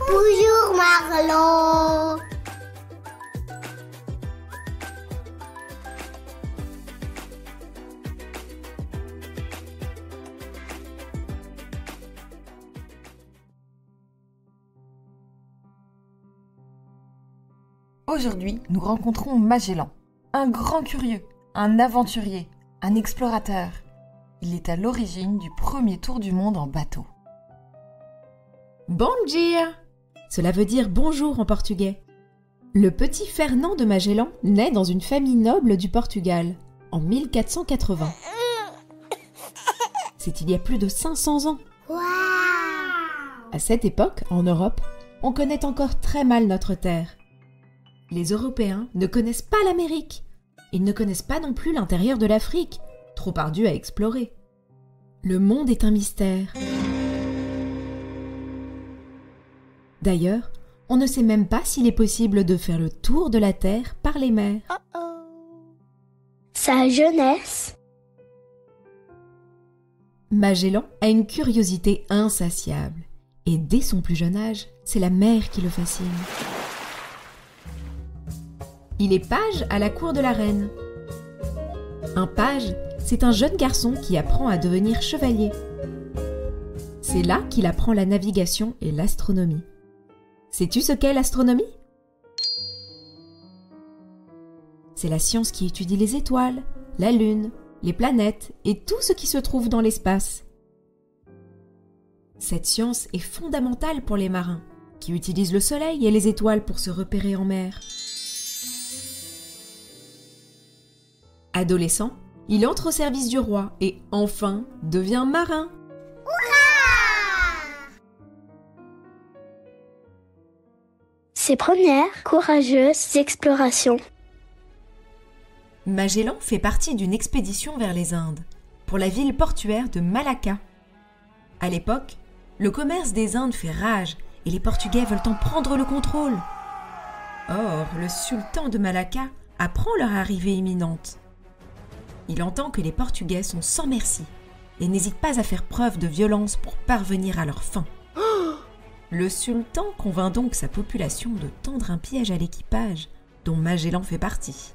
Bonjour Marlon. Aujourd'hui, nous rencontrons Magellan, un grand curieux, un aventurier, un explorateur. Il est à l'origine du premier tour du monde en bateau. Bom dia! Cela veut dire bonjour en portugais. Le petit Fernand de Magellan naît dans une famille noble du Portugal, en 1480. C'est il y a plus de 500 ans. Waouh! À cette époque, en Europe, on connaît encore très mal notre terre. Les Européens ne connaissent pas l'Amérique. Ils ne connaissent pas non plus l'intérieur de l'Afrique, trop ardu à explorer. Le monde est un mystère. D'ailleurs, on ne sait même pas s'il est possible de faire le tour de la Terre par les mers. Sa jeunesse. Magellan a une curiosité insatiable. Et dès son plus jeune âge, c'est la mer qui le fascine. Il est page à la cour de la reine. Un page, c'est un jeune garçon qui apprend à devenir chevalier. C'est là qu'il apprend la navigation et l'astronomie. Sais-tu ce qu'est l'astronomie? C'est la science qui étudie les étoiles, la lune, les planètes et tout ce qui se trouve dans l'espace. Cette science est fondamentale pour les marins, qui utilisent le soleil et les étoiles pour se repérer en mer. Adolescent, il entre au service du roi et enfin devient marin. Ses premières courageuses explorations. Magellan fait partie d'une expédition vers les Indes, pour la ville portuaire de Malacca. À l'époque, le commerce des Indes fait rage et les Portugais veulent en prendre le contrôle. Or, le sultan de Malacca apprend leur arrivée imminente. Il entend que les Portugais sont sans merci et n'hésitent pas à faire preuve de violence pour parvenir à leur fin. Le sultan convainc donc sa population de tendre un piège à l'équipage, dont Magellan fait partie.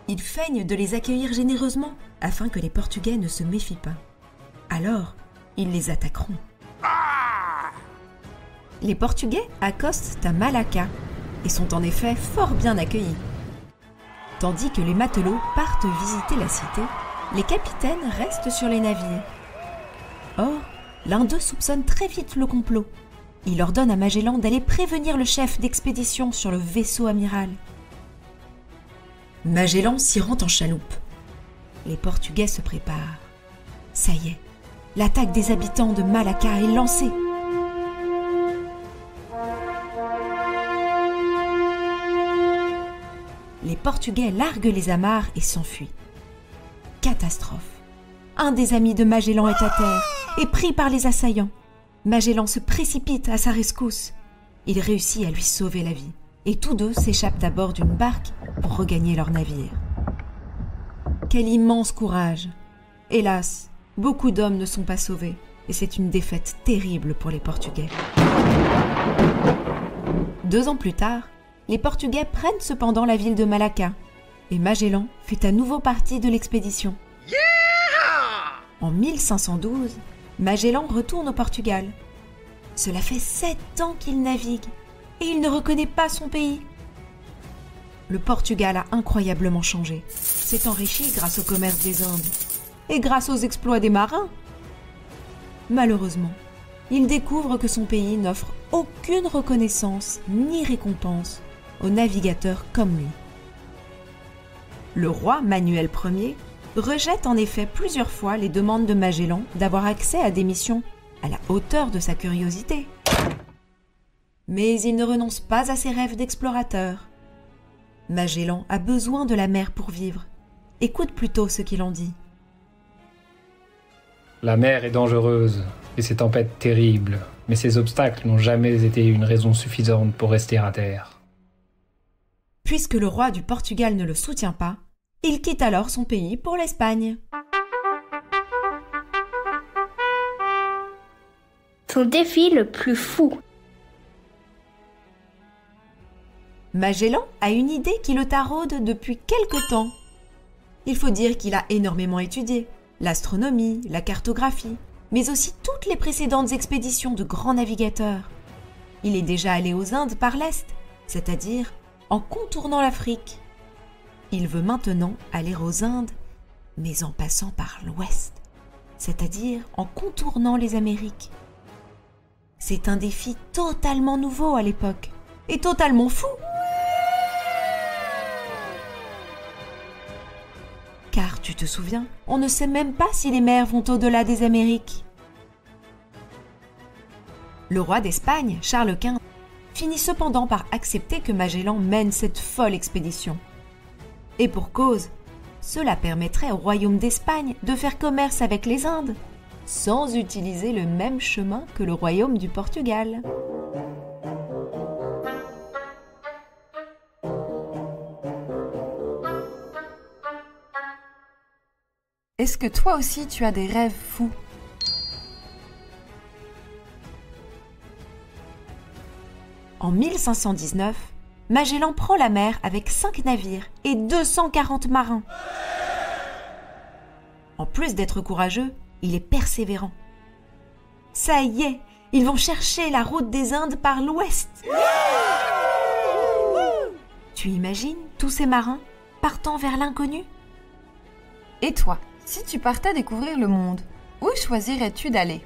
Il feigne de les accueillir généreusement afin que les Portugais ne se méfient pas. Alors, ils les attaqueront. Les Portugais accostent à Malacca et sont en effet fort bien accueillis. Tandis que les matelots partent visiter la cité, les capitaines restent sur les navires. Or, l'un d'eux soupçonne très vite le complot. Il ordonne à Magellan d'aller prévenir le chef d'expédition sur le vaisseau amiral. Magellan s'y rend en chaloupe. Les Portugais se préparent. Ça y est, l'attaque des habitants de Malacca est lancée. Les Portugais larguent les amarres et s'enfuient. Catastrophe. Un des amis de Magellan est à terre et pris par les assaillants. Magellan se précipite à sa rescousse. Il réussit à lui sauver la vie et tous deux s'échappent à bord d'une barque pour regagner leur navire. Quel immense courage! Hélas, beaucoup d'hommes ne sont pas sauvés et c'est une défaite terrible pour les Portugais. 2 ans plus tard, les Portugais prennent cependant la ville de Malacca et Magellan fait à nouveau partie de l'expédition. En 1512, Magellan retourne au Portugal. Cela fait 7 ans qu'il navigue et il ne reconnaît pas son pays. Le Portugal a incroyablement changé, s'est enrichi grâce au commerce des Indes et grâce aux exploits des marins. Malheureusement, il découvre que son pays n'offre aucune reconnaissance ni récompense aux navigateurs comme lui. Le roi Manuel Ier rejette en effet plusieurs fois les demandes de Magellan d'avoir accès à des missions à la hauteur de sa curiosité. Mais il ne renonce pas à ses rêves d'explorateur. Magellan a besoin de la mer pour vivre. Écoute plutôt ce qu'il en dit. La mer est dangereuse et ses tempêtes terribles, mais ces obstacles n'ont jamais été une raison suffisante pour rester à terre. Puisque le roi du Portugal ne le soutient pas, il quitte alors son pays pour l'Espagne. son défi le plus fou. Magellan a une idée qui le taraude depuis quelque temps. Il faut dire qu'il a énormément étudié l'astronomie, la cartographie, mais aussi toutes les précédentes expéditions de grands navigateurs. Il est déjà allé aux Indes par l'Est, c'est-à-dire en contournant l'Afrique. Il veut maintenant aller aux Indes, mais en passant par l'Ouest, c'est-à-dire en contournant les Amériques. C'est un défi totalement nouveau à l'époque, et totalement fou. Car tu te souviens, on ne sait même pas si les mers vont au-delà des Amériques. Le roi d'Espagne, Charles Quint, finit cependant par accepter que Magellan mène cette folle expédition. Et pour cause, cela permettrait au royaume d'Espagne de faire commerce avec les Indes, sans utiliser le même chemin que le royaume du Portugal. Est-ce que toi aussi tu as des rêves fous? En 1519, Magellan prend la mer avec 5 navires et 240 marins. En plus d'être courageux, il est persévérant. Ça y est, ils vont chercher la route des Indes par l'ouest. Tu imagines tous ces marins partant vers l'inconnu? Et toi, si tu partais découvrir le monde, où choisirais-tu d'aller?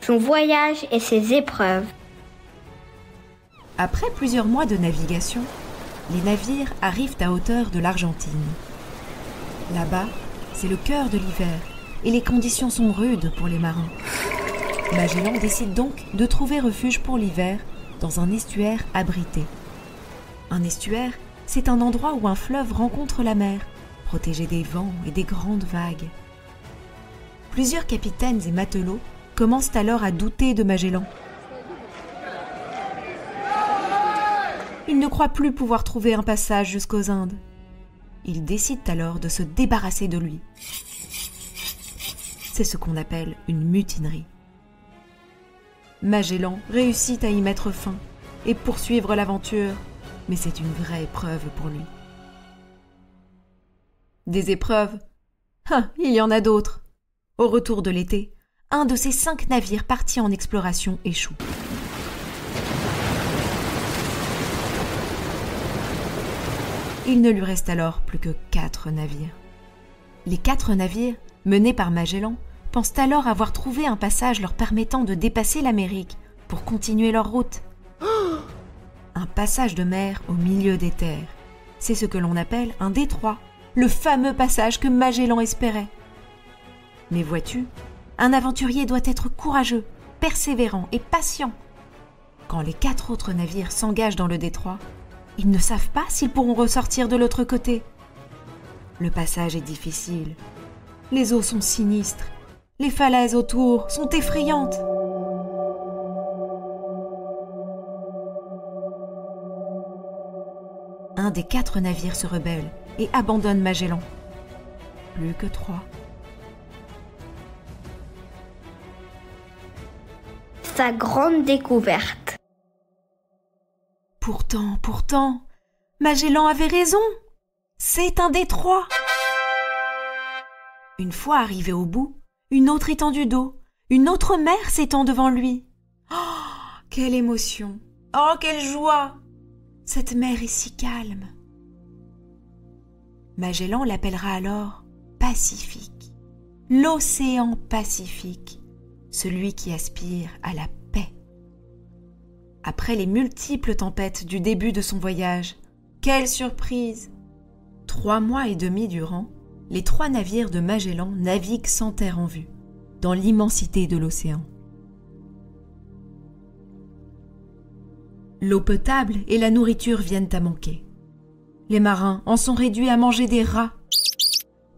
Son voyage et ses épreuves. Après plusieurs mois de navigation, les navires arrivent à hauteur de l'Argentine. Là-bas, c'est le cœur de l'hiver et les conditions sont rudes pour les marins. Magellan décide donc de trouver refuge pour l'hiver dans un estuaire abrité. Un estuaire, c'est un endroit où un fleuve rencontre la mer, protégé des vents et des grandes vagues. Plusieurs capitaines et matelots commencent alors à douter de Magellan. Ils ne croient plus pouvoir trouver un passage jusqu'aux Indes. Ils décident alors de se débarrasser de lui. C'est ce qu'on appelle une mutinerie. Magellan réussit à y mettre fin et poursuivre l'aventure, mais c'est une vraie épreuve pour lui. Des épreuves? Il y en a d'autres. Au retour de l'été, un de ces 5 navires partis en exploration échoue. Il ne lui reste alors plus que 4 navires. Les 4 navires, menés par Magellan, pensent alors avoir trouvé un passage leur permettant de dépasser l'Amérique pour continuer leur route. Un passage de mer au milieu des terres. C'est ce que l'on appelle un détroit, le fameux passage que Magellan espérait. Mais vois-tu, un aventurier doit être courageux, persévérant et patient. Quand les 4 autres navires s'engagent dans le détroit, ils ne savent pas s'ils pourront ressortir de l'autre côté. Le passage est difficile. Les eaux sont sinistres. Les falaises autour sont effrayantes. Un des 4 navires se rebelle et abandonne Magellan. Plus que 3. Sa grande découverte. Pourtant, Magellan avait raison. C'est un détroit. Une fois arrivé au bout, une autre étendue d'eau, une autre mer s'étend devant lui. Oh, quelle émotion! Oh, quelle joie! Cette mer est si calme. Magellan l'appellera alors Pacifique, l'océan Pacifique, celui qui aspire à la paix. Après les multiples tempêtes du début de son voyage, quelle surprise! 3 mois et demi durant, les 3 navires de Magellan naviguent sans terre en vue, dans l'immensité de l'océan. L'eau potable et la nourriture viennent à manquer. Les marins en sont réduits à manger des rats,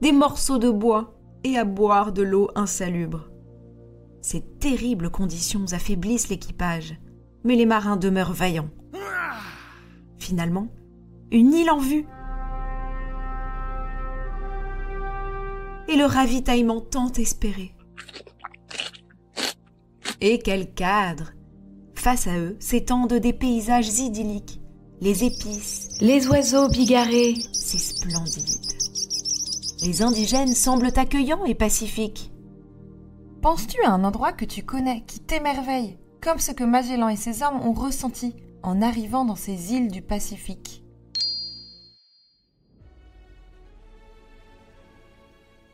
des morceaux de bois et à boire de l'eau insalubre. Ces terribles conditions affaiblissent l'équipage, mais les marins demeurent vaillants. Finalement, une île en vue. et le ravitaillement tant espéré. Et quel cadre! Face à eux s'étendent des paysages idylliques, les épices, les oiseaux bigarrés, c'est splendide. Les indigènes semblent accueillants et pacifiques. Penses-tu à un endroit que tu connais, qui t'émerveille, comme ce que Magellan et ses hommes ont ressenti en arrivant dans ces îles du Pacifique?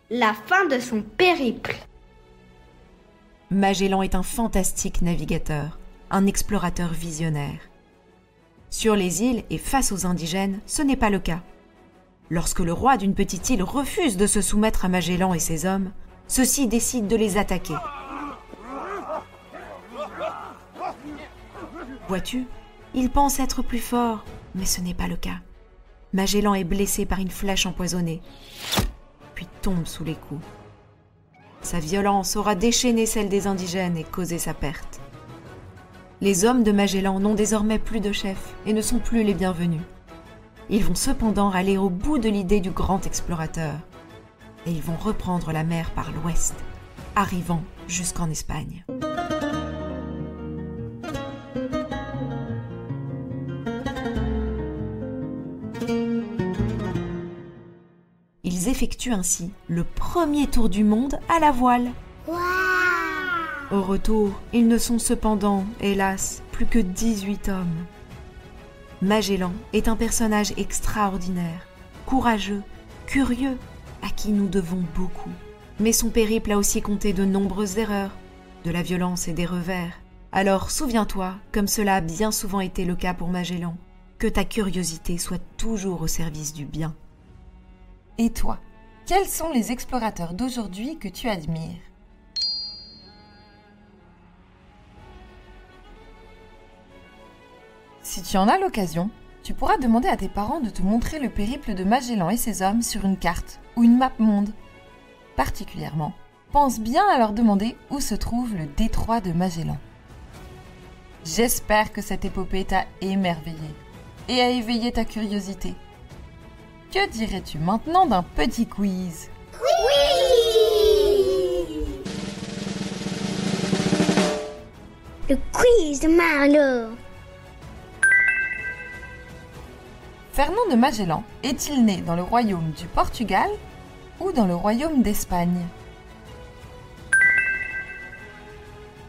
La fin de son périple. Magellan est un fantastique navigateur, un explorateur visionnaire. Sur les îles et face aux indigènes, ce n'est pas le cas. Lorsque le roi d'une petite île refuse de se soumettre à Magellan et ses hommes, ceux-ci décident de les attaquer. Vois-tu, ils pensent être plus forts, mais ce n'est pas le cas. Magellan est blessé par une flèche empoisonnée, puis tombe sous les coups. Sa violence aura déchaîné celle des indigènes et causé sa perte. Les hommes de Magellan n'ont désormais plus de chef et ne sont plus les bienvenus. Ils vont cependant aller au bout de l'idée du grand explorateur. Et ils vont reprendre la mer par l'ouest, arrivant jusqu'en Espagne. Ils effectuent ainsi le premier tour du monde à la voile. Au retour, ils ne sont cependant, hélas, plus que 18 hommes. Magellan est un personnage extraordinaire, courageux, curieux, à qui nous devons beaucoup. Mais son périple a aussi compté de nombreuses erreurs, de la violence et des revers. Alors souviens-toi, comme cela a bien souvent été le cas pour Magellan, que ta curiosité soit toujours au service du bien. Et toi, quels sont les explorateurs d'aujourd'hui que tu admires? Si tu en as l'occasion, tu pourras demander à tes parents de te montrer le périple de Magellan et ses hommes sur une carte ou une map monde. Particulièrement, pense bien à leur demander où se trouve le détroit de Magellan. J'espère que cette épopée t'a émerveillé et a éveillé ta curiosité. Que dirais-tu maintenant d'un petit quiz? Le quiz de Marlo. Fernand de Magellan est-il né dans le royaume du Portugal ou dans le royaume d'Espagne?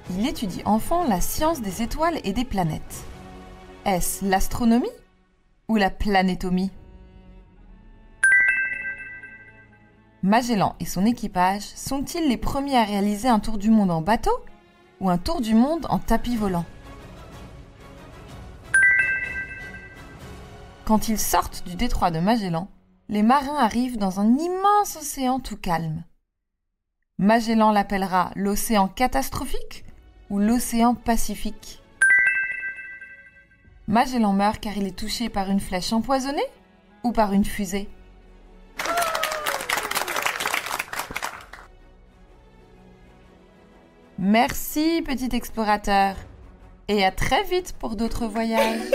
Il étudie enfant la science des étoiles et des planètes. Est-ce l'astronomie ou la planétomie? Magellan et son équipage sont-ils les premiers à réaliser un tour du monde en bateau ou un tour du monde en tapis volant? Quand ils sortent du détroit de Magellan, les marins arrivent dans un immense océan tout calme. Magellan l'appellera l'océan catastrophique ou l'océan Pacifique. Magellan meurt car il est touché par une flèche empoisonnée ou par une fusée? Merci, petit explorateur, et à très vite pour d'autres voyages.